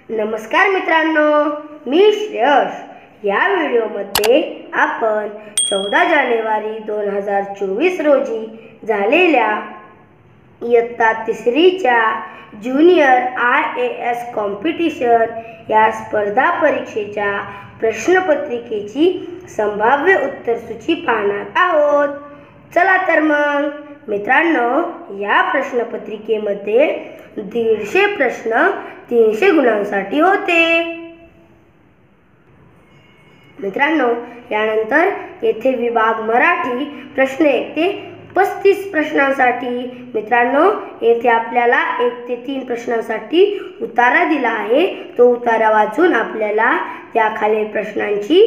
नमस्कार मित्रांनो, मी श्रेयश। या व्हिडिओमध्ये आपण 14 जानेवारी 2024 रोजी झालेल्या इयत्ता तिसरीच्या ज्युनियर IAS कॉम्पिटिशन या स्पर्धा परीक्षेच्या प्रश्नपत्रिकेची संभाव्य उत्तरसूची पाहणार आहोत। चला तर मग मित्रांनो, या प्रश्नपत्रिकेमध्ये 150 प्रश्न 300 गुणांसाठी होते। मित्रांनो, यानंतर येथे विभाग मराठी प्रश्न 1 ते 35 प्रश्नांसाठी। मित्रांनो, येथे आपल्याला 1 ते 3 प्रश्नांसाठी उतारा दिला आहे। तो उतारा वाचून आपल्याला त्या खालील प्रश्नांची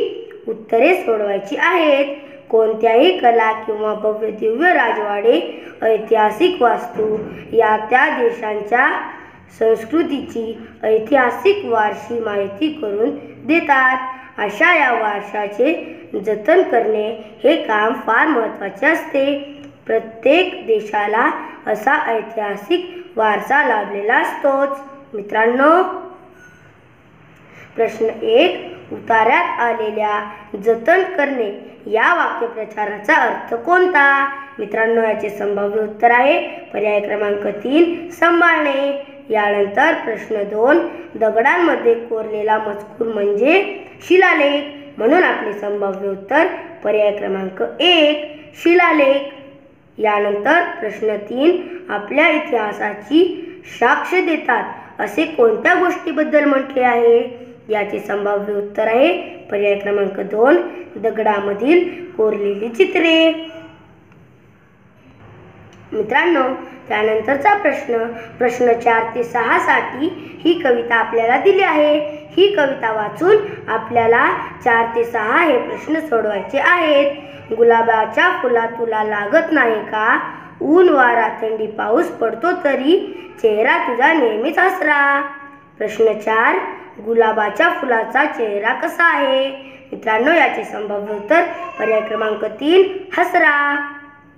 उत्तरे सोडवायची आहेत। कोणत्याही कला किंवा भव्य दिव्य राजवाडे, ऐतिहासिक वास्तू या त्या देशांच्या संस्कृतीची ऐतिहासिक वारशी माहिती करून देतात। अशा या वारशाचे जतन करणे हे काम फार महत्त्वाचे असते। प्रत्येक देशाला असा ऐतिहासिक वारसा लाभलेला असतोच। मित्रांनो, प्रश्न 1, उतार्यात आलेल्या जतन करणे या वाक्यप्रचाराचा अर्थ कोणता? मित्रांनो, याचे संभाव्य उत्तर आहे पर्याय क्रमांक 3, सांभाळणे। यानंतर प्रश्न 2, दगडांमध्ये कोरलेला मजकूर म्हणजे शिलालेख, म्हणून आपले संभाव्य उत्तर पर्याय क्रमांक 1, शिलालेख। यानंतर प्रश्न 3, आपल्या इतिहासाची साक्ष देतात असे कोणत्या गोष्टीबद्दल म्हटले आहे? याचे संभाव्य उत्तर आहे पर्याय क्रमांक 2, दगडामधील कोरलेली चित्रे। मित्रांनो, त्यानंतरचा प्रश्न 4 ते 6 साठी ही कविता आपल्याला दिली आहे। ही कविता वाचून आपल्याला 4 ते 6 हे प्रश्न सोडवायचे आहेत। गुलाबाच्या फुला तुला लागत नाही का? ऊन वारा थंडी पाऊस पडतो तरी चेहरा तुझा नेहमीच हसरा। प्रश्न 4, गुलाबाच्या फुलाचा चेहरा कसा आहे? मित्रांनो, याचे संभाव्य उत्तर पर्याय क्रमांक 3, हसरा।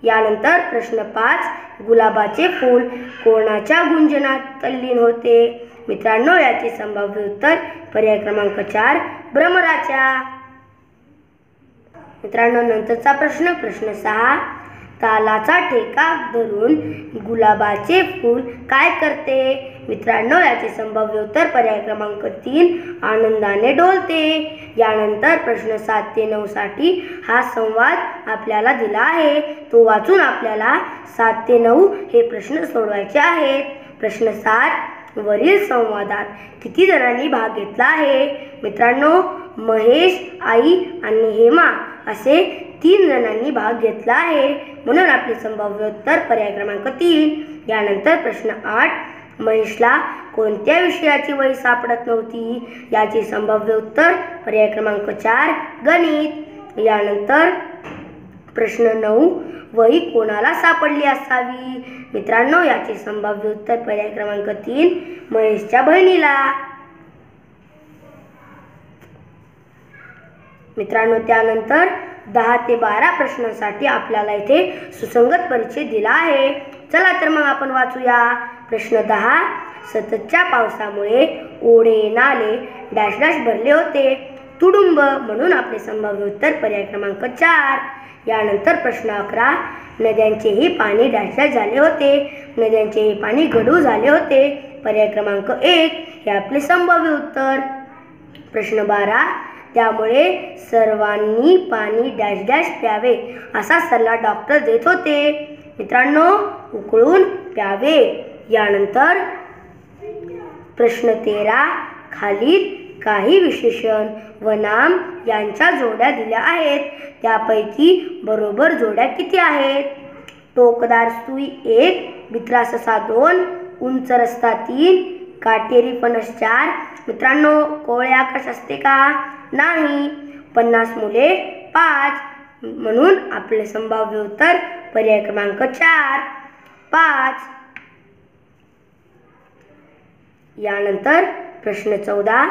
यानंतर प्रश्न 5, गुलाबाचे फूल कोणाच्या गुंजनात तल्लीन होते? मित्रांनो, याचे संभाव्य उत्तर पर्याय क्रमांक 4, भ्रमराच्या। मित्रांनो, नंतरचा प्रश्न 6, तालाचा ठेका धरून गुलाबाचे फूल काय करते? मित्रांनो, याचे संभाव्य उत्तर पर्याय क्रमांक 3, आनंदाने डोलते। यानंतर प्रश्न 7 ते 9 साठी हा संवाद आपल्याला दिला आहे। तो वाचून आपल्याला 7 ते 9 हे प्रश्न सोडवायचे आहेत। प्रश्न 7, वरील संवादात किती जणांनी भाग घेतला आहे? मित्रांनो, महेश, आई आणि हेमा असे 3 जणांनी भाग घेतला आहे, म्हणून आपले संभाव्य उत्तर पर्याय क्रमांक 3। यानंतर प्रश्न 8, महेशला कोणत्या विषयाची वही सापडत नव्हती? याचे संभाव्य उत्तर पर्याय क्रमांक 4, गणित। यानंतर प्रश्न 9, वही कोणाला सापडली असावी? मित्रांनो, याचे संभाव्य उत्तर पर्याय क्रमांक 3, महेशच्या बहिणीला। मित्रांनो, त्यानंतर 10 ते 12 प्रश्नांसाठी आपल्याला इथे सुसंगत परिच्छेद दिला आहे। चला तर मग आपण वाचूया। प्रश्न 10, सततच्या पावसामुळे ओढे नाले डॅश डॅश भरले होते, तुडुंब, म्हणून आपले संभाव्य उत्तर पर्याय क्रमांक 4। यानंतर प्रश्न 11, नद्यांचेही पाणी डॅश डॅश झाले होते, नद्यांचेही पाणी गढूळ झाले होते, पर्याय क्रमांक 1 हे आपले संभाव्य उत्तर। प्रश्न 12, त्यामुळे सर्वांनी पाणी डॅश डॅश प्यावे असा सल्ला डॉक्टर देत होते। मित्रांनो, उकळून प्यावे। यानंतर प्रश्न 13, खालील काही विशेषण व नाम यांच्या जोड्या दिल्या आहेत, त्यापैकी बरोबर जोड्या किती आहेत? टोकदार सुई 1, भित्रा ससा 2, उंच रस्ता 3, काटेरी फणस 4। मित्रांनो, कोवळे आकाश असते का? नाही। 50 मुले 5, म्हणून आपले संभाव्य उत्तर पर्याय क्रमांक 4, 5। यानंतर प्रश्न 14,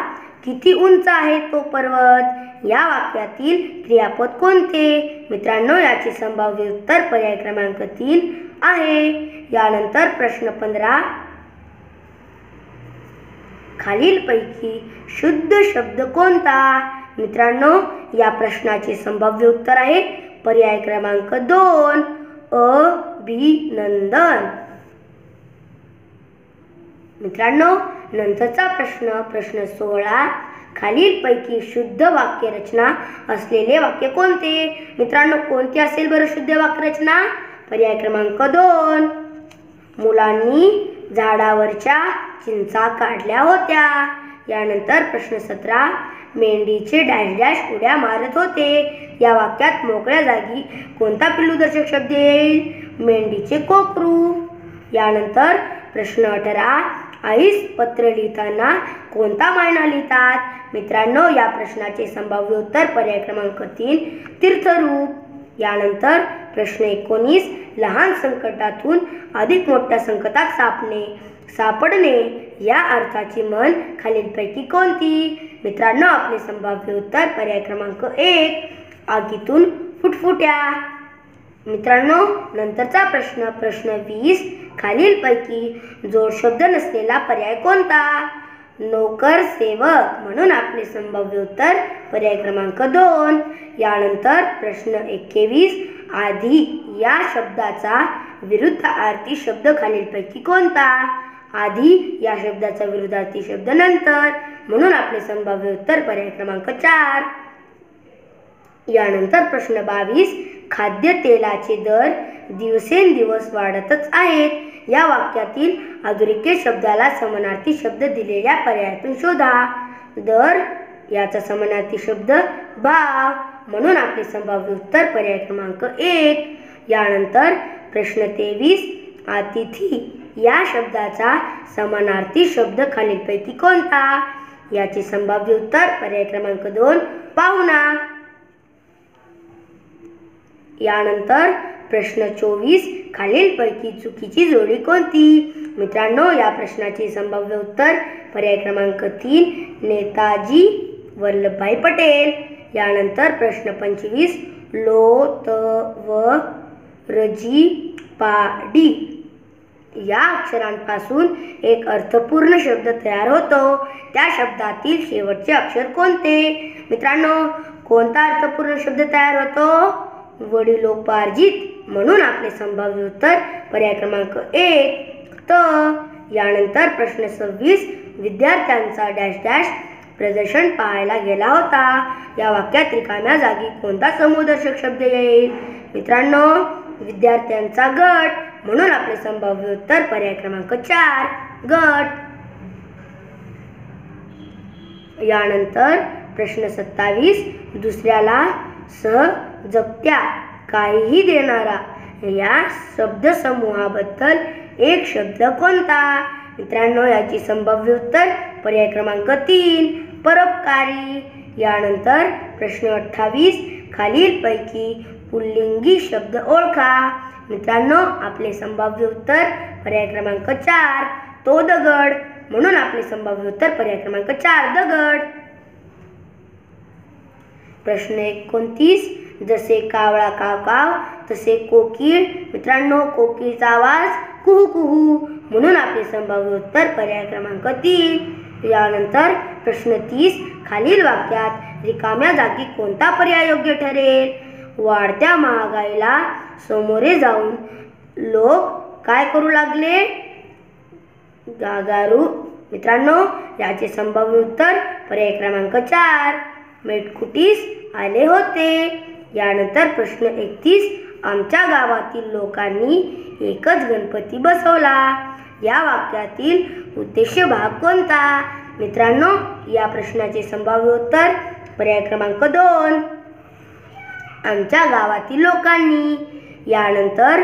किती उंच आहे तो पर्वत? या वाक्यातील क्रियापद कोणते? मित्रांनो, याचे संभाव्य उत्तर पर्याय क्रमांक 3 आहे। यानंतर प्रश्न 15, खालीलपैकी शुद्ध शब्द कोणता? मित्रांनो, या प्रश्नाचे संभाव्य उत्तर आहे पर्याय क्रमांक 2 अभिनंदन. मित्रांनो, नंतरचा प्रश्न 16. खालीलपैकी शुद्ध वाक्यरचना असलेले वाक्य कोणते? मित्रांनो, कोणती असेल बरं शुद्ध वाक्यरचना? पर्याय क्रमांक 2 मुलांनी झाडावरच्या चिंचा काढल्या होत्या. यानंतर प्रश्न 17. मेंढीचे डॅश डॅश उड्या मारत होते. या वाक्यात मोकळ्या जागी कोणता पिल्लूदर्शक शब्द येईल? मेंढीचे कोकरू. यानंतर प्रश्न 18. आईस पत्र लिहिताना कोणता मायना लिहितात? मित्रांनो, या प्रश्नाचे संभाव्य उत्तर पर्याय क्रमांक 3 तीर्थरूप. यानंतर प्रश्न 19. लहान संकटातून अधिक मोठ्या संकटात सापडणे या अर्थाची म्हण खालीलपैकी कोणती? मित्रांनो, आपले संभाव्य उत्तर पर्याय क्रमांक 1 आगीतून फुटफुट्या. मित्रांनो, नंतरचा प्रश्न 20. खालीलपैकी जोड शब्द नसलेला पर्याय कोणता? नोकर सेवक. म्हणून आपले संभाव्य उत्तर पर्याय क्रमांक 2. यानंतर प्रश्न 21. आधी या शब्दाचा विरुद्धार्थी शब्द खालीलपैकी कोणता? आधी या शब्दाचा विरुद्धार्थी शब्द नंतर. म्हणून आपले संभाव्य उत्तर पर्याय क्रमांक 4. यानंतर प्रश्न 22. खाद्यतेलाचे दर दिवसेंदिवस वाढतच आहेत. या वाक्यातील अधोरेखित शब्दाला समानार्थी शब्द दिलेल्या पर्यायातून शोधा. दर याचा समानार्थी शब्द भाव. म्हणून आपले संभाव्य उत्तर पर्याय क्रमांक 1. यानंतर प्रश्न 23. अतिथी या शब्दाचा समानार्थी शब्द खालीलपैकी कोणता? याचे संभाव्य उत्तर पर्याय क्रमांक 2 पाहुणा. यानंतर प्रश्न 24. खालीलपैकी चुकीची जोडी कोणती? मित्रांनो, या प्रश्नाचे संभाव्य उत्तर पर्याय क्रमांक 3 नेताजी वल्लभभाई पटेल. यानंतर प्रश्न 25. लोतवरजी पाडी या अक्षरांपासून एक अर्थपूर्ण शब्द तयार होतो. त्या शब्दातील शेवटचे अक्षर कोणते? मित्रांनो, कोणता अर्थपूर्ण शब्द तयार होतो? वडिलोपार्जित. म्हणून आपले संभाव्य उत्तर पर्याय क्रमांक 1 त. यानंतर प्रश्न 26. विद्यार्थ्यांचा डॅश डॅश प्रदर्शन पाहायला गेला होता. या वाक्यात रिकाम्या जागी कोणता समूहदर्शक शब्द येईल? मित्रांनो, विद्यार्थ्यांचा गट. म्हणून आपले संभाव्य उत्तर पर्याय क्रमांक 4 गट. यानंतर प्रश्न 27. दुसऱ्याला सहजगत्या काहीही देणारा या शब्दसमूहाबद्दल एक शब्द कोणता? मित्रांनो, याची संभाव्य उत्तर पर्याय क्रमांक 3 परोपकारी. यानंतर प्रश्न 28. खालीलपैकी पुल्लिंगी शब्द ओळखा. मित्रांनो, आपले संभाव्य उत्तर पर्याय क्रमांक 4 तो दगड. म्हणून आपले संभाव्य उत्तर पर्याय क्रमांक 4 दगड. प्रश्न 29. जसे कावळा काव काव तसे कोकिळ. मित्रांनो, कोकिळचा आवाज कुहू कुहू. म्हणून आपले संभाव्य उत्तर पर्याय क्रमांक 3. यानंतर प्रश्न 30. खालील वाक्यात रिकाम्या जागी कोणता पर्याय योग्य ठरेल? वाढत्या महागाईला सामोरे जाऊन लोक काय करू लागले? गागारू. मित्रांनो, याचे संभाव्य उत्तर पर्याय क्रमांक 4 मेटकुटीस आले होते. यानंतर प्रश्न 31. आमच्या गावातील लोकांनी एकच गणपती बसवला. या वाक्यातील उद्देश्य भाग कोणता? मित्रांनो, या प्रश्नाचे संभाव्य उत्तर पर्याय क्रमांक 2 आमच्या गावातील लोकांनी. यानंतर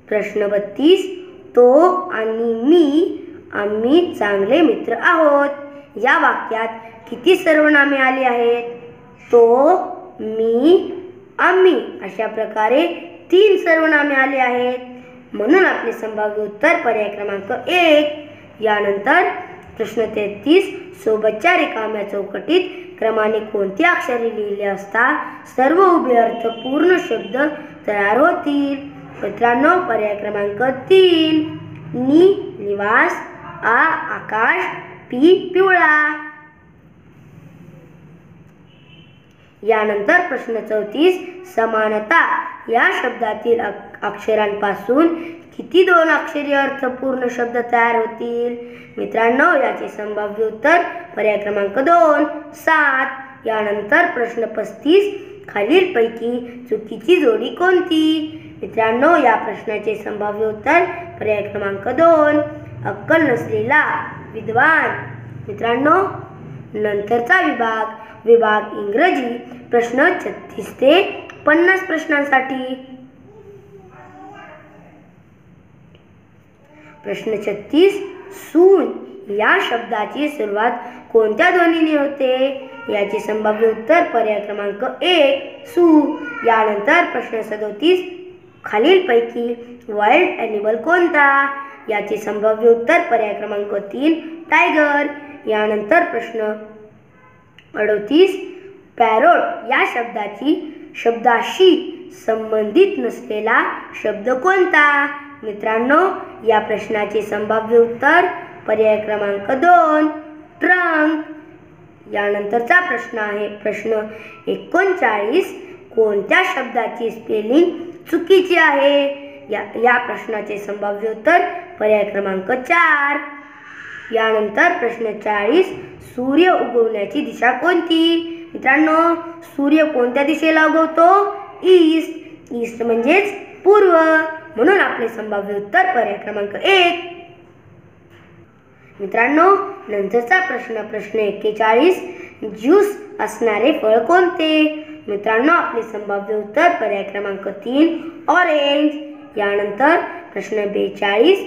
प्रश्न 32. तो आणि आम्ही चांगले मित्र आहोत. या वाक्यात किती सर्वनामे आली आहेत? तो, मी, आम्ही अशा प्रकारे 3 सर्वनामे आले आहेत. म्हणून आपले संभाव्य उत्तर पर्याय क्रमांक 1. यानंतर प्रश्न 33. सोबतच्या रिकाम्या चौकटीत क्रमाने कोणती अक्षरे लिहिली असता सर्व उभे अर्थपूर्ण शब्द तयार होतील? मित्रांनो, पर्याय क्रमांक 3 निवास, आ आकाश, पी पिवळा. यानंतर प्रश्न 34, समानता या शब्दातील अक्षरांपासून किती 2 अक्षरी अर्थपूर्ण शब्द तयार होतील? मित्रांनो, याचे संभाव्य उत्तर पर्याय क्रमांक 2 7. यानंतर प्रश्न 35, खालीलपैकी चुकीची जोडी कोणती? मित्रांनो, या प्रश्नाचे संभाव्य उत्तर पर्याय क्रमांक 2 अक्कल नसलेला विद्वान. मित्रांनो, नंतरचा विभाग इंग्रजी. प्रश्न 36 ते 50 प्रश्नांसाठी. प्रश्न 36, सून या शब्दाची सुरुवात कोणत्या ध्वनीने होते? याचे संभाव्य उत्तर पर्याय क्रमांक 1 सू. यानंतर प्रश्न 37, खालीलपैकी वाईल्ड ॲनिमल कोणता? याचे संभाव्य उत्तर पर्याय क्रमांक 3 टायगर. यानंतर प्रश्न 38, पॅरोट या शब्दाशी संबंधित नसलेला शब्द कोणता? मित्रांनो, या प्रश्नाचे संभाव्य उत्तर पर्याय क्रमांक 2 ट्रंक. यानंतरचा प्रश्न आहे प्रश्न 39, कोणत्या शब्दाची स्पेलिंग चुकीची आहे? या प्रश्नाचे संभाव्य उत्तर पर्याय क्रमांक 4. यानंतर प्रश्न 40, सूर्य उगवण्याची दिशा कोणती? मित्रांनो, सूर्य कोणत्या दिशेला उगवतो? ईस्ट. ईस्ट म्हणजेच पूर्व, म्हणून आपले संभाव्य उत्तर पर्याय क्रमांक 1. मित्रांनो, नंतरचा प्रश्न 41, ज्यूस असणारे फळ कोणते? मित्रांनो, आपले संभाव्य उत्तर पर्याय क्रमांक 3 ऑरेंज. यानंतर प्रश्न 42,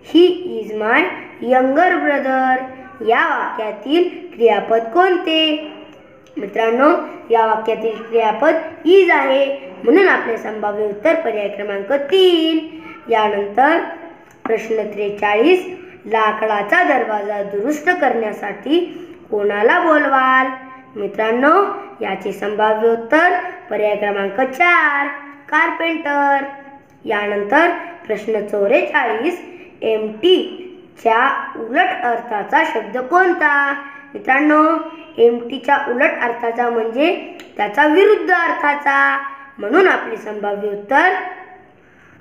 he is my younger brother या वाक्यातील क्रियापद कोणते? मित्रांनो, या वाक्यातील क्रियापद इज आहे, म्हणून आपले संभाव्य उत्तर पर्याय क्रमांक 3. यानंतर प्रश्न 43, लाकडाचा दरवाजा दुरुस्त करण्यासाठी कोणाला बोलवाल? मित्रांनो, याचे संभाव्य उत्तर पर्याय क्रमांक 4 कारपेंटर. यानंतर प्रश्न 44, एम्प्टी च्या उलट अर्थाचा शब्द कोणता? मित्रांनो, एम्प्टीच्या उलट अर्थाचा म्हणजे त्याचा विरुद्ध अर्थाचा, म्हणून आपले संभाव्य उत्तर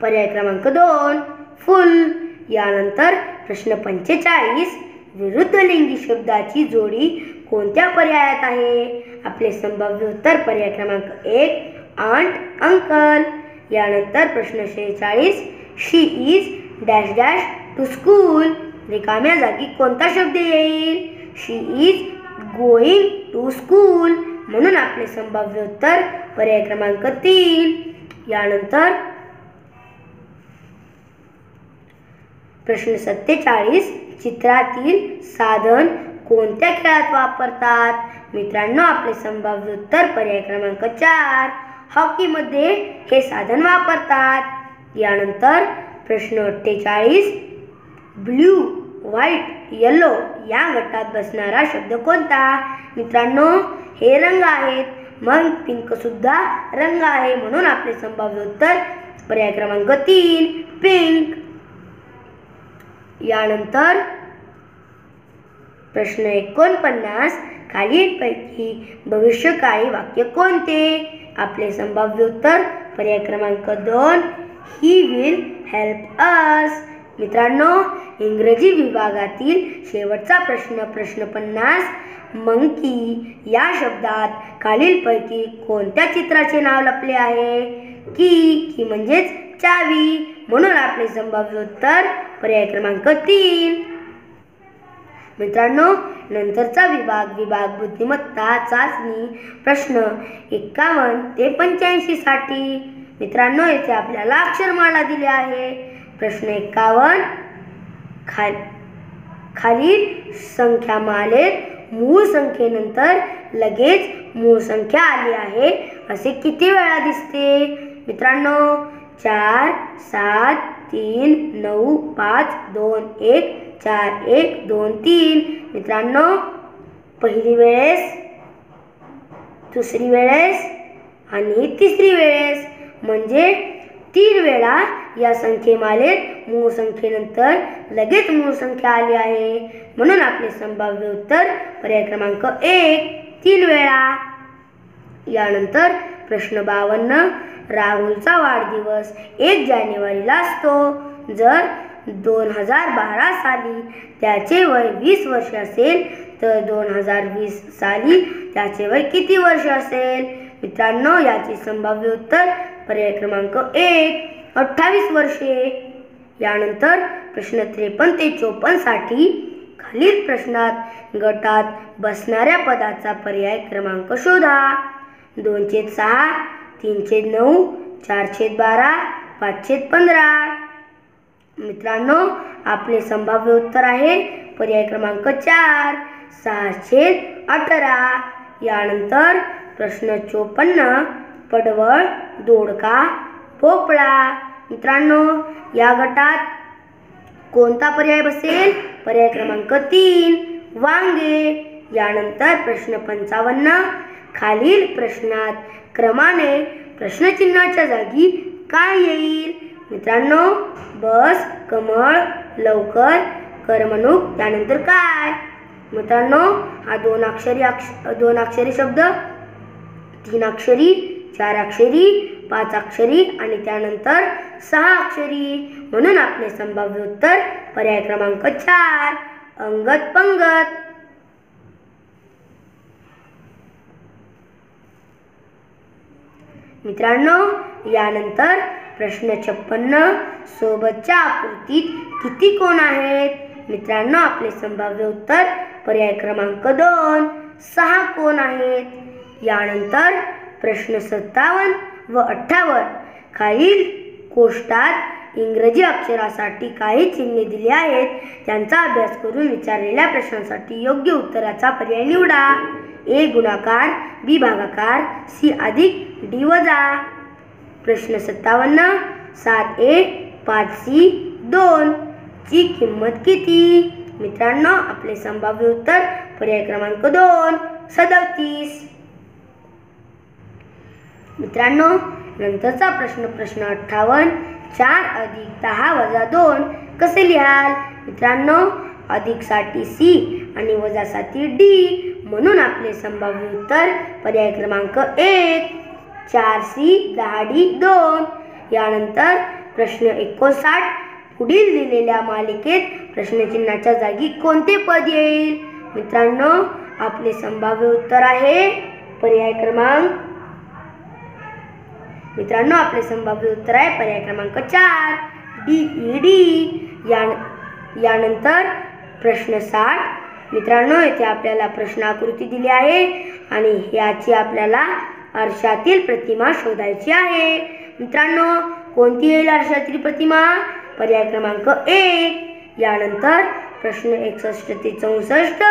पर्याय क्रमांक 2 फुल. यानंतर प्रश्न 45, विरुद्ध लिंगी शब्दाची जोडी कोणत्या पर्यायात आहे? आपले संभाव्य उत्तर पर्याय क्रमांक 1 आंट अंकल. यानंतर प्रश्न 46, she is dash dash to school रिकाम्या जागी कोणता शब्द येईल? She is going to school, म्हणून आपले संभाव्य उत्तर पर्याय क्रमांक 3. यानंतर प्रश्न 47, चित्रातील साधन कोणत्या खेळात वापरतात? मित्रांनो, आपले संभाव्य उत्तर पर्याय क्रमांक 4 हॉकीमध्ये हे साधन वापरतात. यानंतर प्रश्न 48, ब्ल्यू व्हाईट येलो या गटात बसणारा शब्द कोणता? मित्रांनो, हे रंग आहेत, मग पिंक सुद्धा रंग आहे, म्हणून आपले संभाव्य उत्तर पर्याय क्रमांक 3 पिंक. यानंतर प्रश्न 49, खालीलपैकी भविष्यकाळी वाक्य कोणते? आपले संभाव्य उत्तर पर्याय क्रमांक 2 ही विल हेल्प अस. मित्रांनो, इंग्रजी विभागातील शेवटचा प्रश्न 50, मंकी या शब्दात खालीलपैकी कोणत्या चित्राचे नाव लपले आहे? की म्हणजेच चावी, म्हणून आपले संभाव्य उत्तर पर्याय क्रमांक 3. मित्रांनो, नंतरचा विभाग बुद्धिमत्ता चाचणी. प्रश्न 51 ते 85 साठी. मित्रांनो, येथे आपल्याला अक्षरमाला दिली आहे. प्रश्न 51, खालील संख्यामालेत मूळ संख्येनंतर लगेच मूळ संख्या आली आहे असे किती वेळा दिसते? मित्रांनो, 4 7 3 9 5 2 1 4 1 2 3. मित्रांनो, पहिली वेळेस, दुसरी वेळेस आणि तिसरी वेळेस, म्हणजे 3 वेळा या संख्येमालेत मूळ संख्येनंतर लगेच मूळ संख्या आली आहे, म्हणून आपले संभाव्य उत्तर पर्याय क्रमांक 1 3 वेळा. यानंतर प्रश्न 52. राहुलचा वाढदिवस 1 जानेवारीला असतो. जर 2012 साली त्याचे वय 20 वर्ष असेल तर 2020 साली त्याचे वय किती वर्ष असेल? मित्रांनो, याचे संभाव्य उत्तर पर्याय क्रमांक 1 28 वर्षे. यानंतर प्रश्न 53 ते 54 साठी खालील प्रश्नात गटात बसणाऱ्या पदाचा पर्याय क्रमांक शोधा. 2/6, 3/9, 4/12, 5/15. मित्रांनो, आपले संभाव्य उत्तर आहे पर्याय क्रमांक 4 6/18. यानंतर प्रश्न 54. पडवळ, दोडका, भोपळा. मित्रांनो, या गटात कोणता पर्याय बसेल? पर्याय क्रमांक 3 वांगे. यानंतर प्रश्न 55. खालील प्रश्नात क्रमाने प्रश्नचिन्हाच्या जागी काय येईल? मित्रांनो, बस, कमळ, लवकर, करमणूक. त्यानंतर काय? मित्रांनो, हा 2 अक्षरी शब्द, 3 अक्षरी, 4 अक्षरी, 5 अक्षरी आणि त्यानंतर 6 अक्षरी, म्हणून आपले संभाव्य उत्तर पर्याय क्रमांक 4 अंगत पंगत. मित्रांनो, यानंतर प्रश्न 56. सोबतच्या आकृतीत किती कोण आहेत? मित्रांनो, आपले संभाव्य उत्तर पर्याय क्रमांक 2 6 कोण आहेत. यानंतर प्रश्न 57 व 58. खालील कोष्टात इंग्रजी अक्षरासाठी काही चिन्हे दिली आहेत. त्यांचा अभ्यास करून विचारलेल्या प्रश्नांसाठी योग्य उत्तराचा पर्याय निवडा. A गुणाकार, B भागाकार, C अधिक D वजा. प्रश्न 57. 7A 5C 2 ची किंमत किती? मित्रांनो, आपले संभाव्य उत्तर पर्याय क्रमांक 2 37. मित्रांनो, नंतरचा प्रश्न 58. 4 अधिक 10 वजा 2 कसे लिहाल? मित्रांनो, अधिक साठी C आणि वजा साठी D, म्हणून आपले संभाव्य उत्तर पर्याय क्रमांक 1 4C 10D 2. यानंतर प्रश्न 59. पुढील दिलेल्या मालिकेत प्रश्नचिन्हाच्या जागी कोणते पद येईल? मित्रांनो, आपले संभाव्य उत्तर आहे पर्याय क्रमांक 4 DED. यानंतर प्रश्न 60. मित्रांनो, येथे आपल्याला प्रश्न आकृती दिली आहे आणि याची आपल्याला आरशातील प्रतिमा शोधायची आहे. मित्रांनो, कोणती येईल आरशातील प्रतिमा? पर्याय क्रमांक 1. यानंतर प्रश्न 61 ते 64.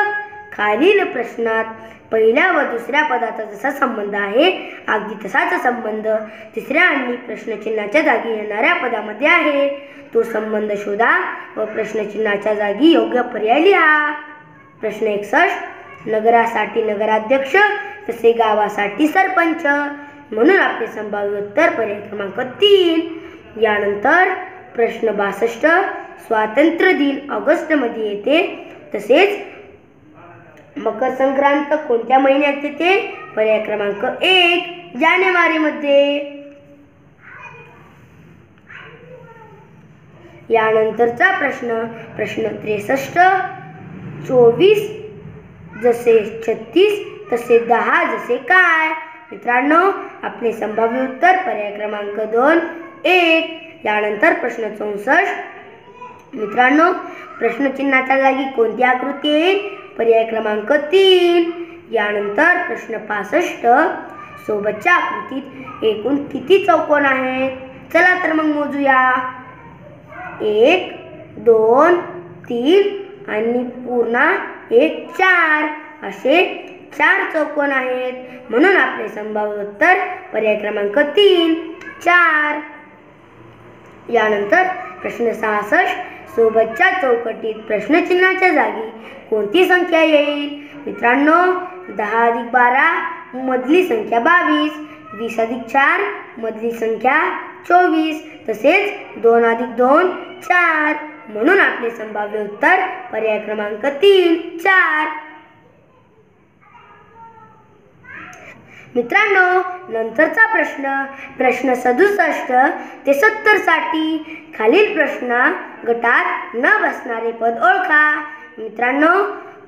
खालील प्रश्नात पहिल्या व दुसऱ्या पदाचा जसा संबंध आहे अगदी तसाच संबंध तिसऱ्या आणि प्रश्नचिन्हाच्या जागी येणाऱ्या पदामध्ये आहे. तो संबंध शोधा व प्रश्नचिन्हाच्या जागी योग्य पर्याय लिहा. प्रश्न 61. नगरासाठी नगराध्यक्ष तसे गावासाठी सरपंच, म्हणून आपले संभाव्य उत्तर पर्याय क्रमांक 3. यानंतर प्रश्न 62. स्वातंत्र्य दिन ऑगस्ट मध्ये येते तसेच मकर संक्रांत कोणत्या महिन्यात येते? पर्याय क्रमांक 1 जानेवारीमध्ये. यानंतरचा प्रश्न 63. 24 जसे 36 तसे 10 जसे काय? मित्रांनो, आपले संभाव्य उत्तर पर्याय क्रमांक 2 1. यानंतर प्रश्न 64. मित्रांनो, प्रश्नचिन्हाच्या जागी कोणती आकृती येईल? पर्याय क्रमांक 3. यानंतर प्रश्न 65. सोबतच्या आकृतीत एकूण किती चौकोन आहेत? चला तर मग मोजूया. 1 2 3 आणि पूर्ण 1 4 असे 4 चौकोन आहेत, म्हणून आपले संभाव्य उत्तर पर्याय क्रमांक 3 4. यानंतर प्रश्न 66. सोबतच्या चौकटीत प्रश्नचिन्हाच्या जागी कोणती संख्या येईल? मित्रांनो, 10 अधिक 12 मधली संख्या 22, 20 अधिक 4 मधली संख्या 24 तसेच 2 अधिक 2 4 म्हणून आपले संभाव्य उत्तर पर्याय क्रमांक 3 4. मित्रांनो, नंतरचा प्रश्न 67 ते 70 साठी खालील प्रश्न गटात न बसणारे पद ओळखा. मित्रांनो,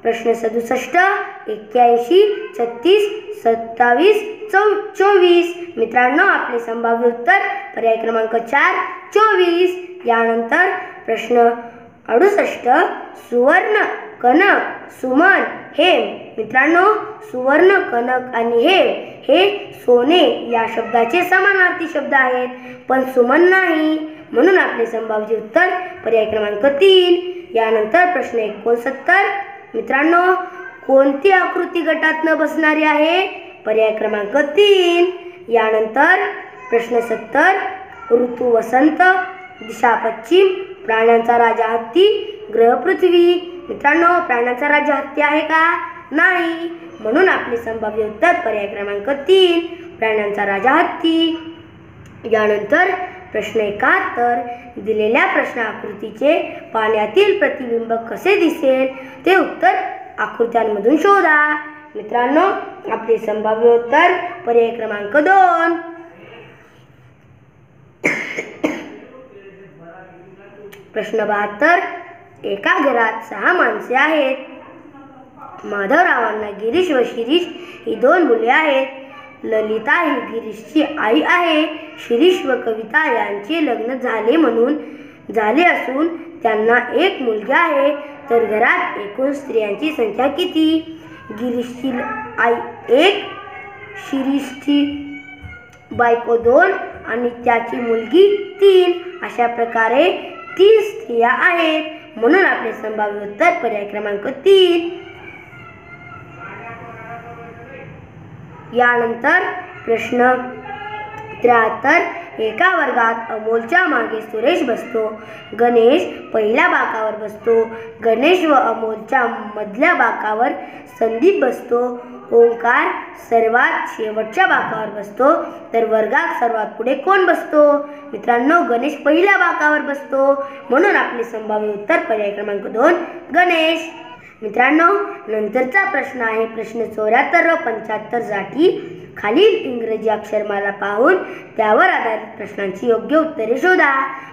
प्रश्न 67 81 36 27 24. मित्रांनो, आपले संभाव्य उत्तर पर्याय क्रमांक 4 24. यानंतर प्रश्न 68 सुवर्ण कनक सुमन हेम. मित्रांनो, सुवर्ण कनक आणि हेम हे सोने या शब्दाचे समानार्थी शब्द आहेत, पण सुमन नाही, म्हणून आपले संभाव्य उत्तर पर्याय क्रमांक 3. यानंतर प्रश्न 69. मित्रांनो, कोणती आकृती गटात न बसणारी आहे? पर्याय क्रमांक 3. यानंतर प्रश्न 70 ऋतू वसंत दिशा पश्चिम प्राण्यांचा राजा हत्ती ग्रह पृथ्वी. मित्रांनो, प्राण्यांचा राजा हत्ती आहे का? नाही, म्हणून आपले संभाव्य उत्तर पर्याय क्रमांक 3 प्राण्यांचा राजा हत्ती. यानंतर प्रश्न 71 दिलेल्या प्रश्न आकृतीचे पाण्यातील प्रतिबिंब कसे दिसेल ते उत्तर आकृत्यांमधून शोधा. मित्रांनो, आपले संभाव्य उत्तर पर्याय क्रमांक 2. प्रश्न 72 एका घरात 6 माणसे आहेत. माधवरावांना गिरीश व शिरीष ही 2 मुले आहेत. ललिता ही गिरीशची आई आहे. शिरीष व कविता यांचे लग्न झाले असून त्यांना 1 मुलगी आहे. तर घरात एकूण स्त्रियांची संख्या किती? गिरीशची आई 1, शिरीषची बायको 2 आणि त्याची मुलगी 3. अशा प्रकारे 3 स्त्रिया आहेत, म्हणून आपले संभाव्य उत्तर पर्याय क्रमांक 3. यानंतर प्रश्न 73 एका वर्गात अमोलच्या मागे सुरेश बसतो. गणेश पहिल्या बाकावर बसतो. गणेश व अमोलच्या मधल्या बाकावर संदीप बसतो. ओंकार सर्वात शेवटच्या बाकावर बसतो. तर वर्गात सर्वात पुढे कोण बसतो? मित्रांनो, गणेश पहिल्या बाकावर बसतो, म्हणून आपले संभाव्य उत्तर पर्याय क्रमांक 2 गणेश. मित्रांनो, नंतरचा प्रश्न आहे प्रश्न 74 व 75 साठी खालील इंग्रजी अक्षरमाला पाहून त्यावर आधारित प्रश्नांची योग्य उत्तरे शोधा.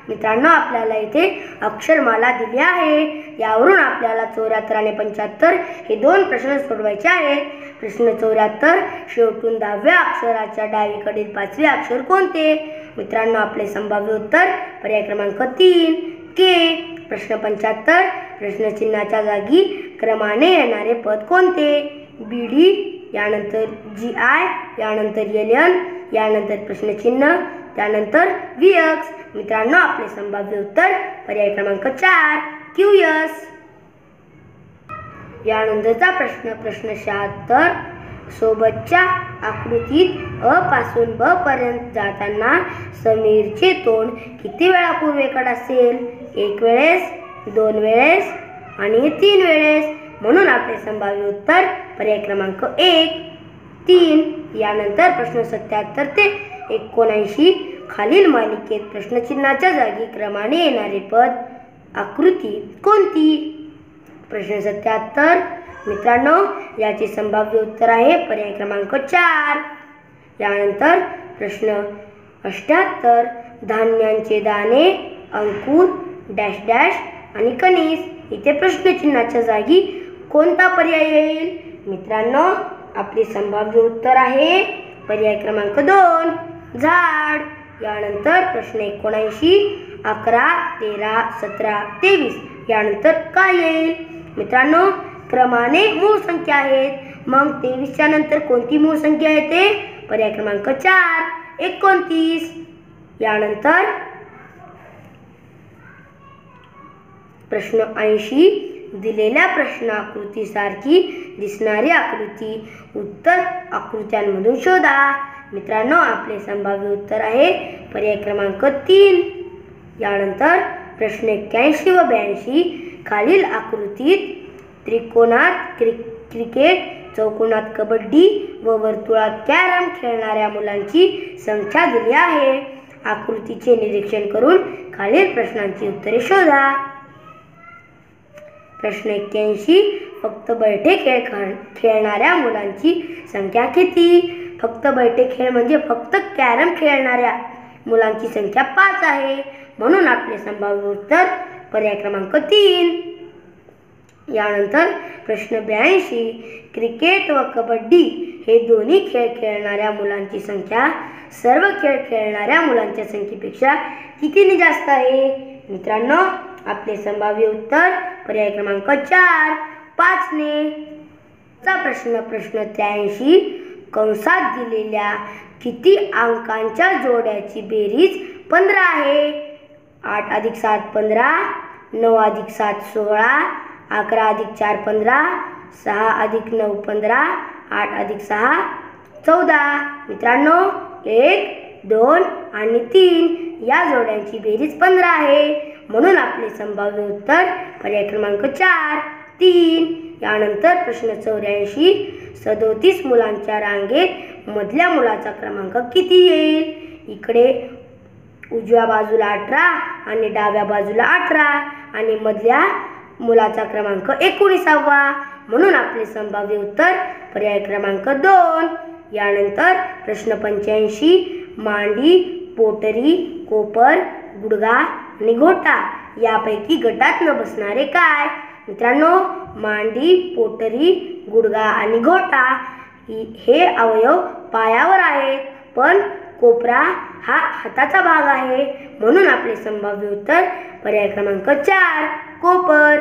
मित्रांनो, आपल्याला इथे अक्षरमाला दिली आहे. यावरून आपल्याला 74 आणि 75 हे 2 प्रश्न सोडवायचे आहेत. प्रश्न 74 शेवटून 10व्या अक्षराच्या डावीकडील 5वे अक्षर कोणते? मित्रांनो, आपले संभाव्य उत्तर पर्याय क्रमांक 3 के. प्रश्न 75 प्रश्नचिन्हाच्या जागी क्रमाने येणारे पद कोणते? बीडी, यानंतर GI, यानंतर LN, यानंतर प्रश्नचिन्ह, त्यानंतर VX. मित्रांनो, आपले संभाव्य उत्तर पर्याय क्रमांक 4 QS. यानंतरचा प्रश्न 76 सोबतच्या आकृतीत अ पासून ब पर्यंत जाताना समीरचे तोंड किती वेळा पूर्वेकडे असेल? 1 वेळेस, 2 वेळेस आणि 3 वेळेस, म्हणून आपले संभाव्य उत्तर पर्याय क्रमांक 1 3. यानंतर प्रश्न 77 ते 79 खालील मालिकेत प्रश्नचिन्हाच्या जागी क्रमाने येणारे पद आकृती कोणती? प्रश्न 77 मित्रांनो, याचे संभाव्य उत्तर आहे पर्याय क्रमांक 4. यानंतर प्रश्न 78 धान्यांचे दाणे अंकुर डॅश डॅश आणि कणीस. इथे प्रश्नचिन्हाच्या जागी कोणता पर्याय येईल? मित्रांनो, आपले संभाव्य उत्तर आहे पर्याय क्रमांक 2 झाड. यानंतर प्रश्न 79 11 13 17 23 यानंतर काय येईल? मित्रांनो, क्रमाने मूळ संख्या आहेत, मग 23च्या नंतर कोणती मूळ संख्या येते? पर्याय क्रमांक 4 29. यानंतर प्रश्न 80 दिलेल्या प्रश्न आकृतीसारखी दिसणारी आकृती उत्तर आकृत्यांमधून शोधा. मित्रांनो, आपले संभाव्य उत्तर आहे पर्याय क्रमांक 3. यानंतर प्रश्न 81 व 82 खालील आकृतीत त्रिकोणात क्रिकेट, चौकोनात कबड्डी व वर्तुळात कॅरम खेळणाऱ्या मुलांची संख्या दिली आहे. आकृतीचे निरीक्षण करून खालील प्रश्नांची उत्तरे शोधा. प्रश्न 81. फक्त बैठे खेळ खेळणाऱ्या मुलांची संख्या किती? फक्त बैठे खेळ म्हणजे फक्त कॅरम खेळणाऱ्या मुलांची संख्या 5 आहे. म्हणून आपले संभाव्य उत्तर पर्याय क्रमांक 3. यानंतर प्रश्न 82. क्रिकेट व कबड्डी हे दोन्ही खेळ खेळणाऱ्या मुलांची संख्या सर्व खेळ खेळणाऱ्या मुलांच्या संख्येपेक्षा कितीने जास्त आहे? मित्रांनो, आपले संभाव्य उत्तर पर्याय क्रमांक 4, 5 ने. प्रश्न 83. कंसात दिलेल्या किती अंकांच्या जोड्याची बेरीज 15 आहे? 8 अधिक 7 15, 9 अधिक 7 16, 11 अधिक 4 15, 6 अधिक 9 15, 8 अधिक 6 14. मित्रांनो, 1, 2 आणि 3 या जोड्यांची बेरीज 15 आहे. म्हणून आपले संभाव्य उत्तर पर्याय क्रमांक 4, 3. यानंतर प्रश्न 84. 37 मुलांच्या रांगेत मधल्या मुलाचा क्रमांक किती येईल? इकडे उजव्या बाजूला 18 आणि डाव्या बाजूला 18 आणि मधल्या मुलाचा क्रमांक 19वा. म्हणून आपले संभाव्य उत्तर पर्याय क्रमांक 2. यानंतर प्रश्न 85. मांडी, पोटरी, कोपर, गुडघा आणि घोटा यापैकी गटात न बसणारे काय? मित्रांनो, मांडी, पोटरी, गुडघा आणि घोटा हे अवयव पायावर आहेत, पण कोपरा हा हाताचा भाग आहे. म्हणून आपले संभाव्य उत्तर पर्याय क्रमांक 4, कोपर.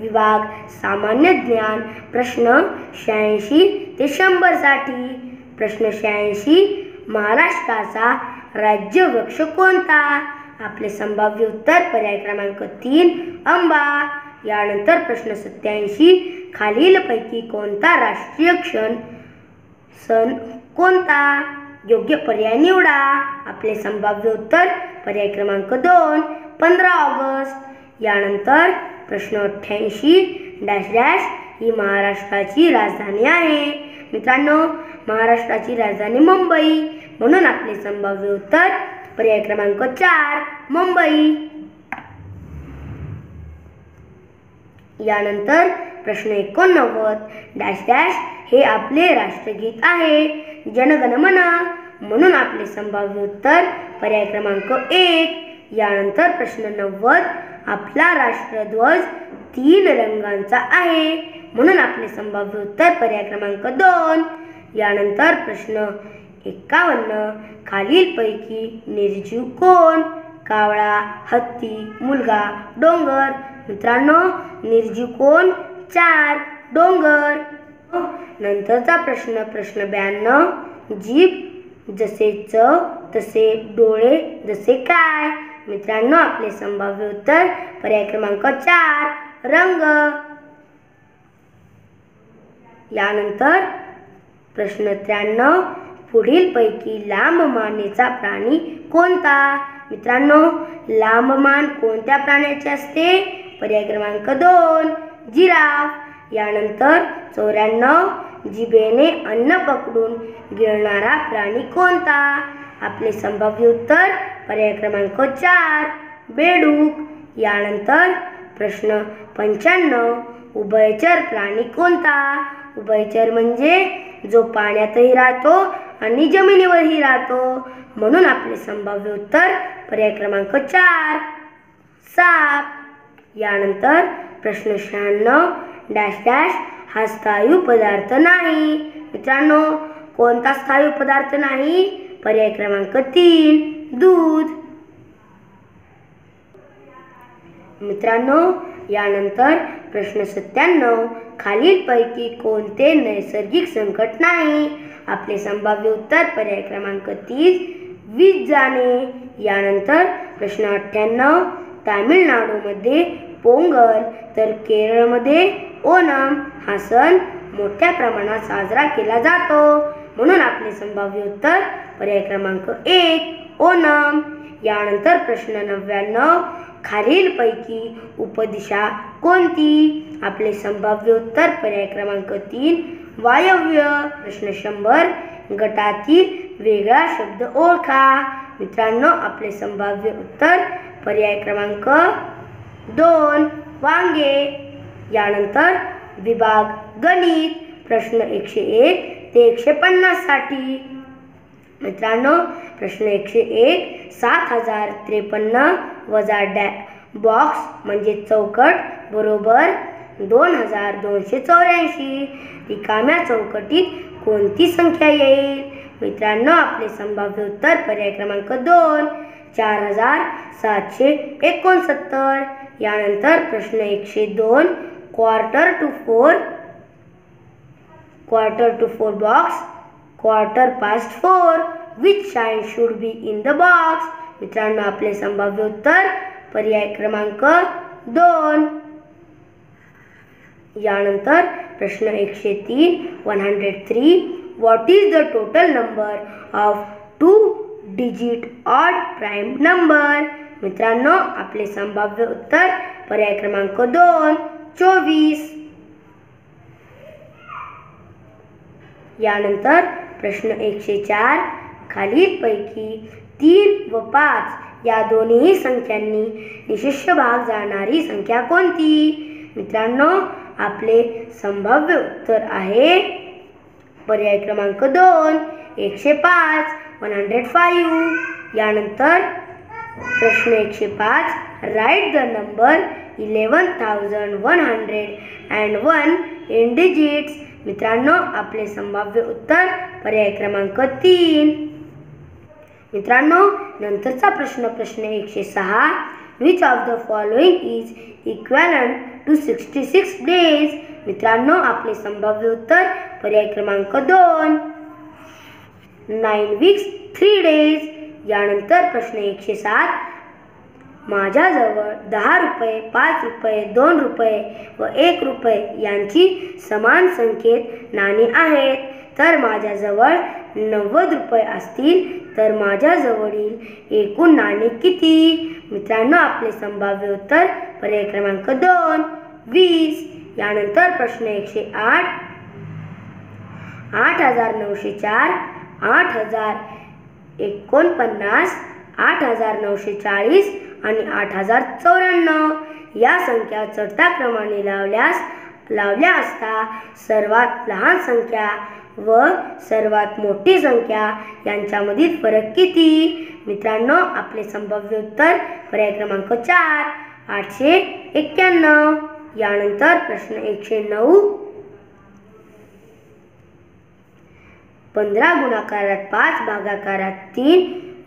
विभाग सामान्य ज्ञान प्रश्न 86 ते 100 साठी. प्रश्न 86. महाराष्ट्राचा राज्य वृक्ष कोणता? आपले संभाव्य उत्तर पर्याय क्रमांक 3, आंबा. यानंतर प्रश्न 87. खालीलपैकी कोणता राष्ट्रीय सण कोणता? योग्य पर्याय निवडा. आपले संभाव्य उत्तर पर्याय क्रमांक 2, 15 ऑगस्ट. यानंतर प्रश्न 88. डॅश डॅश ही महाराष्ट्राची राजधानी आहे. मित्रांनो, महाराष्ट्राची राजधानी मुंबई. म्हणून आपले संभाव्य उत्तर पर्याय क्रमांक 4, मुंबई. यानंतर प्रश्न 89. डॅश डॅश हे आपले राष्ट्रगीत आहे. जनगण मन. म्हणून आपले संभाव्य उत्तर पर्याय क्रमांक 1. यानंतर प्रश्न 90. आपला राष्ट्रध्वज 3 रंगांचा आहे. म्हणून आपले संभाव्य उत्तर पर्याय क्रमांक 2. यानंतर प्रश्न 51. खालीलपैकी निर्जीव कोण? कावळा, हत्ती, मुलगा, डोंगर. मित्रांनो, निर्जीव कोण? 4, डोंगर. नंतरचा प्रश्न 92. जीभ जसे चव तसे डोळे जसे काय? मित्रांनो, आपले संभाव्य उत्तर पर्याय क्रमांक 4, रंग. यानंतर प्रश्न 93. पुढीलपैकी लांब मानेचा प्राणी कोणता? मित्रांनो, लांब मान कोणत्या प्राण्याचे असते? पर्याय क्रमांक 2, जिराफ. यानंतर 94. जिभेने अन्न पकडून गिळणारा प्राणी कोणता? आपले संभाव्य उत्तर पर्याय क्रमांक 4, बेडूक. यानंतर प्रश्न 95. उभयचर प्राणी कोणता? उभयचर म्हणजे जो पाण्यातही राहतो आणि जमिनीवरही राहतो. म्हणून आपले संभाव्य उत्तर पर्याय क्रमांक 4, साप. यानंतर प्रश्न 96. डॅश डॅश हा स्थायू पदार्थ नाही. मित्रांनो, कोणता स्थायू पदार्थ नाही? पर्याय क्रमांक 3, दूध. मित्रांनो, यानंतर प्रश्न 97. खालीलपैकी कोणते नैसर्गिक संकट नाही? आपले संभाव्य उत्तर पर्याय क्रमांक 30, वीज जाणे. यानंतर प्रश्न 98. तामिळनाडूमध्ये पोंगल तर केरळमध्ये ओणम हा सण मोठ्या प्रमाणात साजरा केला जातो. म्हणून आपले संभाव्य उत्तर पर्याय क्रमांक 1, ओणम. यानंतर प्रश्न 99. खालीलपैकी उपदिशा कोणती? आपले संभाव्य उत्तर पर्याय क्रमांक 3, वायव्य. प्रश्न 100. गटातील वेगळा शब्द ओळखा. मित्रांनो आपले संभाव्य उत्तर पर्याय क्रमांक 2 वांगे. यानंतर विभाग गणित प्रश्न 101 ते 150 साठी. मित्रांनो प्रश्न 101 7053 वजा बॉक्स म्हणजे चौकट बरोबर 2284. रिकाम्या चौकटीत कोणती संख्या येईल? मित्रांनो आपले संभाव्य उत्तर पर्याय क्रमांक 2 4769. यानंतर प्रश्न 102 quarter to four box quarter past 4 which sign should be in the box. मित्रांनो आपले संभाव्य उत्तर पर्याय क्रमांक 2. यानंतर प्रश्न 103 103 what is the total number of 2 digit odd prime number. मित्रांनो आपले संभाव्य उत्तर पर्याय क्रमांक 2 24. यानंतर प्रश्न 104 खालीलपैकी 3 व 5 या दोन्ही संख्यांनी निशिष्ट भाग जाणारी संख्या कोणती? मित्रांनो आपले संभाव्य उत्तर आहे पर्याय क्रमांक 2 105 105. यानंतर प्रश्न 105 right the number 11,101 in digits. मित्रांनो आपले संभाव्य उत्तर पर्याय क्रमांक 3. मित्रांनो नंतरचा प्रश्न 106 which of the following is equivalent to 66 days. मित्रांनो आपले संभाव्य उत्तर पर्याय क्रमांक 2 9 वीक्स 3 डेज. यानंतर प्रश्न 107 माझ्याजवळ 10 रुपये 5 रुपये 2 रुपये व 1 रुपये यांची समान संख्येत नाणी आहेत तर माझ्याजवळ 90 रुपये असतील तर माझ्याजवळील एकूण नाणी किती? मित्रांनो आपले संभाव्य उत्तर पर्याय क्रमांक 2 20. यानंतर प्रश्न 108 8904 8049 8940 आणि 8094 या संख्या चढत्या क्रमाने लावल्या असता सर्वात लहान संख्या व सर्वात मोठी संख्या यांच्यामधील फरक किती? मित्रांनो आपले संभाव्य उत्तर पर्याय क्रमांक 4 891. यानंतर प्रश्न 109 15 गुणाकारात 5 भागाकारात 3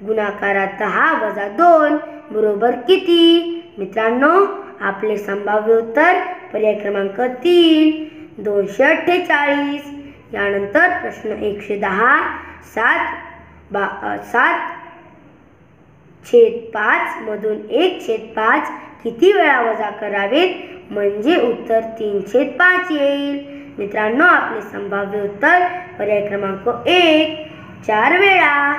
गुणाकारात 10 वजा 2 बरोबर किती? मित्रांनो आपले संभाव्य उत्तर पर्याय क्रमांक 3 248. यानंतर प्रश्न 110 7/5 मधून 1/5 किती वेळा वजा करावेत म्हणजे उत्तर 3/5 येईल? मित्रांनो आपले संभाव्य उत्तर पर्याय क्रमांक 1 4 वेळा.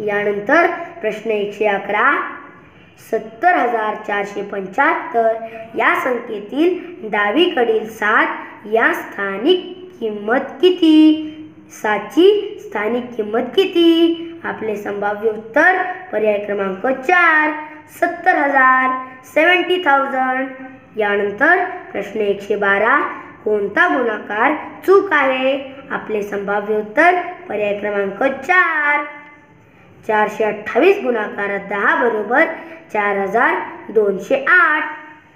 यानंतर प्रश्न 111 70475 या संख्येतील डावीकडील 7 या स्थानिक किंमत किती? 7ची स्थानिक किंमत किती? आपले संभाव्य उत्तर पर्याय क्रमांक 4 70,000 70,000. यानंतर प्रश्न 112 कोणता गुणाकार चूक आहे? आपले संभाव्य उत्तर पर्याय क्रमांक 4 428 गुणाकारात 10 बरोबर 4208.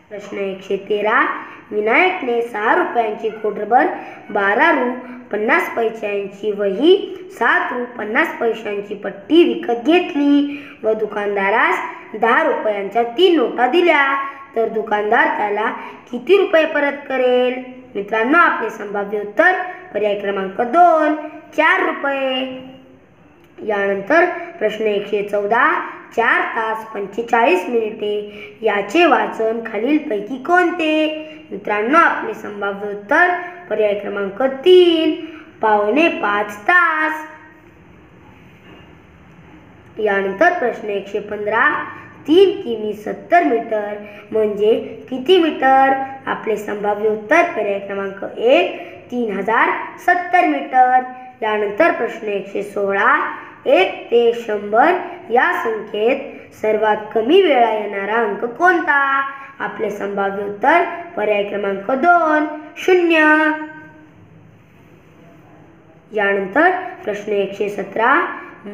प्रश्न 113 विनायकने 6 रुपयांची खोडरबर 12 रु 50 पैशांची वही 7 रु 50 पैशांची पट्टी विकत घेतली व दुकानदारास 10 रुपयांच्या 3 नोटा दिल्या तर दुकानदार त्याला किती रुपये परत करेल? मित्रांनो आपले संभाव्य उत्तर पर्याय क्रमांक 2 4 रुपये. यानंतर प्रश्न 114 4 तास 45 मिनिटे याचे वाचन खालीलपैकी कोणते? मित्रांनो आपले संभाव्य उत्तर पर्याय क्रमांक 3 पावणे 5 तास. यानंतर प्रश्न 115 3 किमी 70 मीटर म्हणजे किती मीटर? आपले संभाव्य उत्तर पर्याय क्रमांक 1 3070 मीटर. यानंतर प्रश्न 116 1 ते 100 या संख्येत सर्वात कमी वेळा येणारा अंक कोणता? आपले संभाव्य उत्तर पर्याय क्रमांक 2 0. यानंतर प्रश्न 117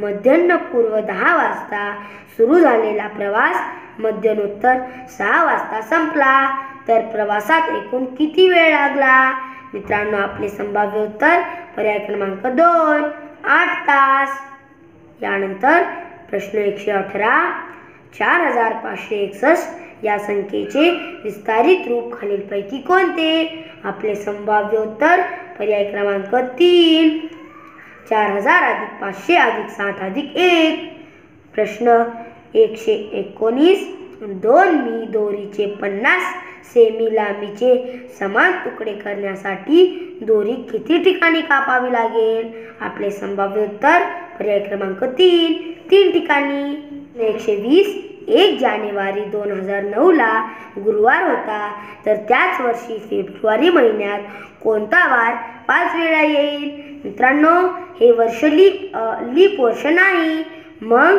मध्यान्हपूर्व 10 वाजता सुरू झालेला प्रवास मध्यान्होत्तर 6 वाजता संपला तर प्रवासात एकूण किती वेळ लागला? मित्रांनो, आपले संभाव्य उत्तर पर्याय क्रमांक 2 8 तास. यानंतर प्रश्न 118 4561 या संख्येचे विस्तारित रूप खालीलपैकी कोणते? आपले संभाव्य उत्तर पर्याय क्रमांक 3 4000 + 500 + 60 + 1. प्रश्न 119 2 मी दोरीचे 50 सेमी लांबीचे समान तुकडे करण्यासाठी दोरी किती ठिकाणी कापावी लागेल? आपले संभाव्य उत्तर पर्याय क्रमांक 3 ठिकाणी. 120 1 जानेवारी 2009 गुरुवार होता तर त्याच वर्षी फेब्रुवारी महिन्यात कोणता वार 5 वेळा येईल? मित्रांनो, हे वर्ष लीप वर्ष नाही. मग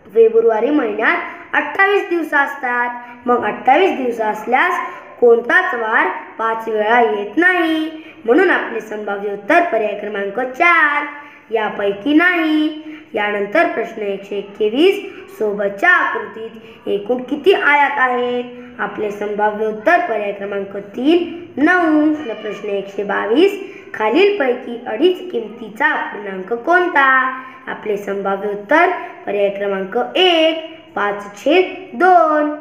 फेब्रुवारी महिन्यात 28 दिवस असतात. मग 28 दिवस असल्यास कोणताच वार 5 वेळा येत नाही. म्हणून आपले संभाव्य उत्तर पर्याय क्रमांक 4 यापैकी नाही. यानंतर प्रश्न 121 सोबतच्या आकृतीत एकूण किती आयात आहेत? आपले संभाव्य उत्तर पर्याय क्रमांक 3 9. प्रश्न 122 खालीलपैकी अडीच किमतीचा पूर्णांक कोणता? आपले संभाव्य उत्तर पर्याय क्रमांक 1 5/2.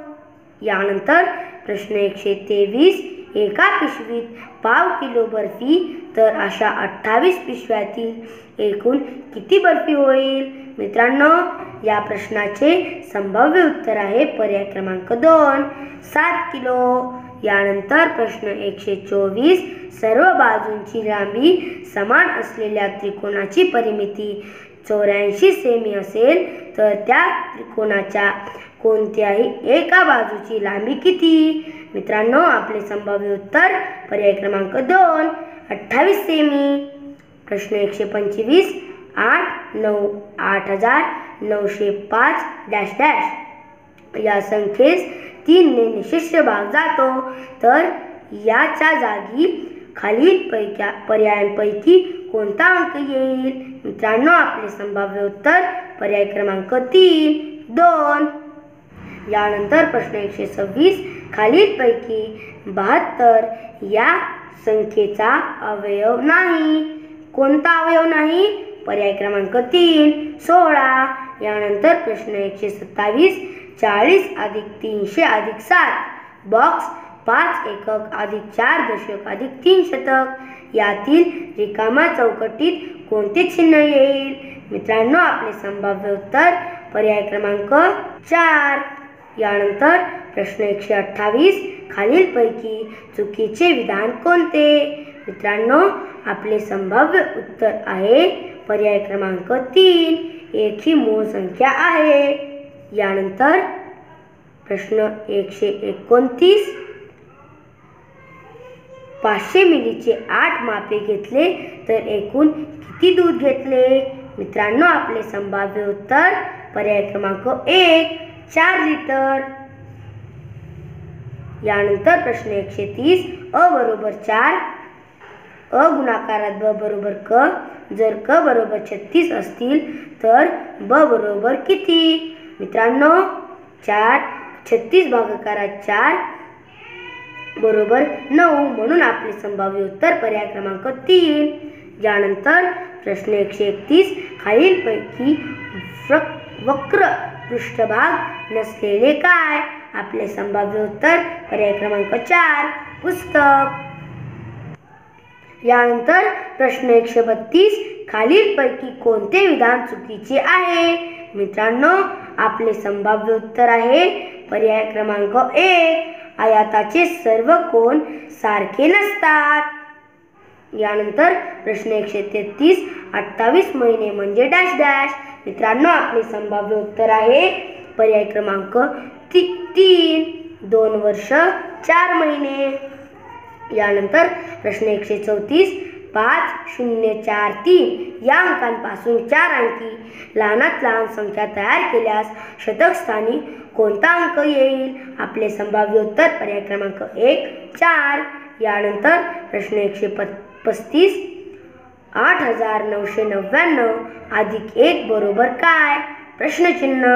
यानंतर प्रश्न 123 एका पिशवीत पाव किलो बर्फी तर अशा 28 पिशव्यातील एकूण किती बर्फी होईल? मित्रांनो, या प्रश्नाचे संभाव्य उत्तर आहे पर्याय क्रमांक 2 7 किलो. यानंतर प्रश्न 124 सर्व बाजूंची लांबी समान असलेल्या त्रिकोणाची परिमिती 84 सेमी असेल तर त्या त्रिकोणाच्या कोणत्याही एका बाजूची लांबी किती? मित्रांनो, आपले संभाव्य उत्तर पर्याय क्रमांक 2 28 सेमी. प्रश्न 125 8 9 8905 या संख्येस 3 ने निशिष्ट भाग जातो तर याच्या जागी खालील पर्यायांपैकी कोणता अंक येईल? मित्रांनो, आपले संभाव्य उत्तर पर्याय क्रमांक 3 2. यानंतर प्रश्न 126 खालीलपैकी 72 या संख्येचा अवयव नाही. कोणता अवयव नाही? पर्याय क्रमांक 3 16. यानंतर प्रश्न 127 40 + 300 + 7 बॉक्स 5 एकक + 4 दशक + 3 शतक यातील रिकाम्या चौकटीत कोणते चिन्ह येईल? मित्रांनो, आपले संभाव्य उत्तर पर्याय क्रमांक 4. यानंतर प्रश्न 128 खालीलपैकी चुकीचे विधान कोणते? मित्रांनो, आपले संभाव्य उत्तर आहे पर्याय क्रमांक 3 एक ही मूळ संख्या आहे. यानंतर प्रश्न 129 500 मिलीचे 8 मापे घेतले तर एकूण किती दूध घेतले? मित्रांनो, आपले संभाव्य उत्तर पर्याय क्रमांक 1 4 लिटर. यानंतर प्रश्न 130 अ बरोबर 4 अ गुणाकारात ब बरोबर क जर क बरोबर 36 असतील तर ब बरोबर किती? मित्रांनो, 36 भागाकारात 4 बरोबर 9 म्हणून आपले संभाव्य उत्तर पर्याय क्रमांक 3. यानंतर प्रश्न 131 खालीलपैकी वक्र पृष्ठभाग नसलेले काय? आपले संभाव्य उत्तर पर्याय क्रमांक 4 पुस्तक. यानंतर प्रश्न 132 खालीलपैकी कोणते विधान चुकीचे आहे? मित्रांनो, आपले संभाव्य उत्तर आहे पर्याय क्रमांक 1 आयताचे सर्व कोन सारखे नसतात. यानंतर प्रश्न 133 28 महिने म्हणजे डॅश डॅश. मित्रांनो, आपले संभाव्य उत्तर आहे पर्याय क्रमांक 3 2 वर्ष 4 महिने. यानंतर प्रश्न 134 5043 या अंकांपासून 4 अंकी लहानात लहान संख्या तयार केल्यास शतक स्थानी कोणता अंक येईल? आपले संभाव्य उत्तर पर्याय क्रमांक 1 4. यानंतर प्रश्न 135 8999 अधिक 1 बरोबर काय? प्रश्नचिन्ह.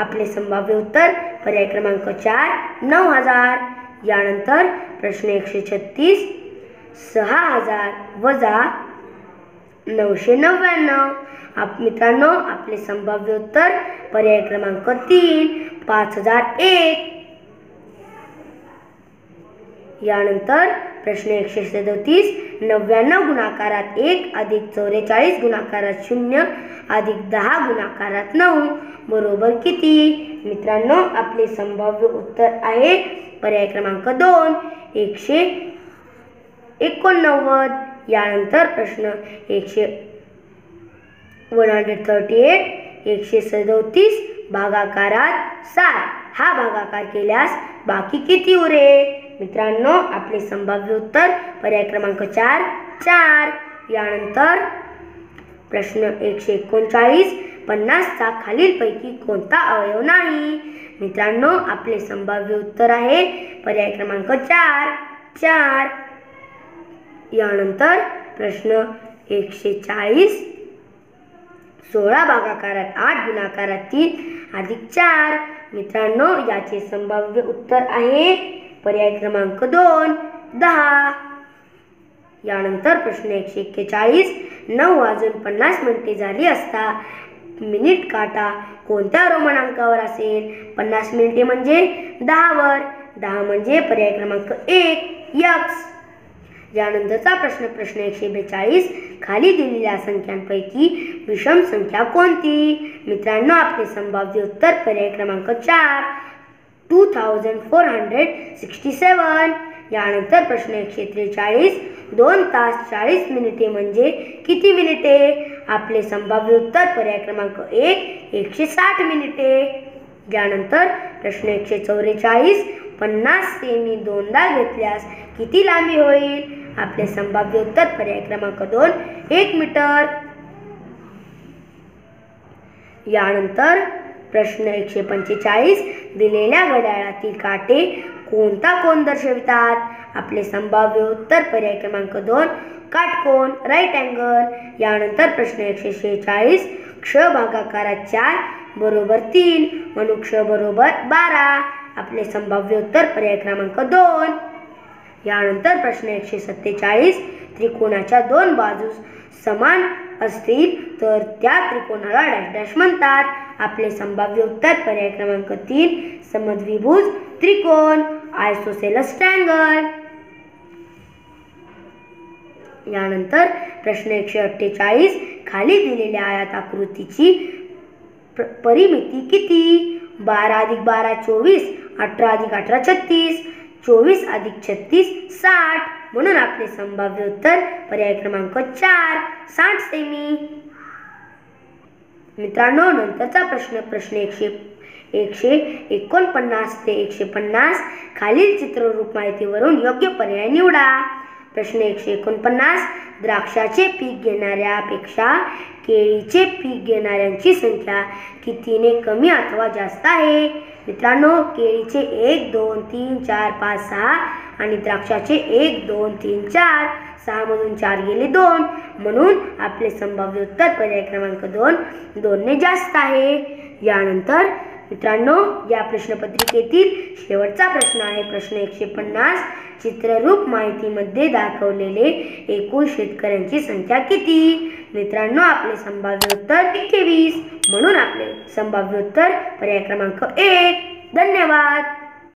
आपले संभाव्य उत्तर पर्याय क्रमांक 4 9000. यानंतर प्रश्न 136 6000 वजा 999. मित्रांनो, आपले संभाव्य उत्तर पर्याय क्रमांक 3 5001. यानंतर प्रश्न 137 99 गुणाकारात 1 अधिक 44 गुणाकारात 0 अधिक 10 गुणाकारात 9 बरोबर किती? मित्रांनो, आपले संभाव्य उत्तर आहे पर्याय क्रमांक 2 189. यानंतर प्रश्न 138 137 भागाकारात 7 हा भागाकार केल्यास बाकी किती उरेल? मित्रांनो, आपले संभाव्य उत्तर पर्याय क्रमांक 4 4. यानंतर प्रश्न 139 50चा खालीलपैकी कोणता अवयव नाही? मित्रांनो, आपले संभाव्य उत्तर आहे पर्याय क्रमांक 4 4. यानंतर प्रश्न 140 16 भागाकारात 8 गुणाकारात 3 अधिक 4. मित्रांनो, याचे संभाव्य उत्तर आहे पर्याय क्रमांक 2 10. यानंतर प्रश्न 141 9 वाजून 50 मिनिटे झाली असता मिनिट काटा कोणत्या रोमन अंकावर असेल? 50 मिनिटे म्हणजे 10 वर. 10 म्हणजे पर्याय क्रमांक 1 x. यानंतरचा प्रश्न 142 खाली दिलेल्या संख्यांपैकी विषम संख्या कोणती? मित्रांनो, आपले संभाव्य उत्तर पर्याय क्रमांक 4 2467. यानंतर प्रश्न 143 2 तास 40 मिनिटे म्हणजे किती मिनिटे? आपले संभाव्य उत्तर पर्याय क्रमांक 1 160 मिनिटे. यानंतर प्रश्न 144 50 सेमी दोनदा घेतल्यास किती लांबी होईल? आपले संभाव्य उत्तर पर्याय क्रमांक 2 1 मीटर. यानंतर प्रश्न 145 दिलेल्या घड्याळातील काटे कोणता कोन दर्शवितात? आपले संभाव्य उत्तर पर्याय क्रमांक 2 काटकोन राईट अँगल. यानंतर प्रश्न 146 क्ष भागाकारात 4 बरोबर 3 म्हणून क्ष बरोबर 12. आपले संभाव्य उत्तर पर्याय क्रमांक 2. यानंतर प्रश्न 147 त्रिकोणाच्या 2 बाजू समान असतील तर त्या त्रिकोणाला डॅश डॅश म्हणतात. आपले संभाव्य उत्तर पर्याय क्रमांक 3 समद्विभुज त्रिकोण आयसोसेलस ट्रायंगल. यानंतर प्रश्न 148 खाली दिलेल्या आयताकृतीची परिमिती किती? 12 अधिक 12 24 18 अधिक 18 36 24 अधिक 36 60 म्हणून आपले संभाव्य उत्तर पर्याय क्रमांक 4 60 सेमी. मित्रांनो, नंतरचा प्रश्न 149 ते 150 खालील चित्ररूप माहितीवरून योग्य पर्याय निवडा. प्रश्न 149 द्राक्षाचे पीक घेणाऱ्यापेक्षा केळीचे पीक घेणाऱ्यांची संख्या कितीने कमी अथवा जास्त आहे? मित्रांनो, केळीचे 1 2 3 4 5 6 आणि द्राक्षाचे 1 2 3 4 6 मधून 4 गेले 2 म्हणून आपले संभाव्य उत्तर पर्याय क्रमांक 2 2 ने जास्त आहे. यानंतर मित्रांनो, या प्रश्नपत्रिकेतील शेवटचा प्रश्न आहे प्रश्न 150 चित्ररूप माहितीमध्ये दाखवलेले एकूण शेतकऱ्यांची संख्या किती? मित्रांनो, आपले संभाव्य उत्तर 21 म्हणून आपले संभाव्य उत्तर पर्याय क्रमांक 1. धन्यवाद.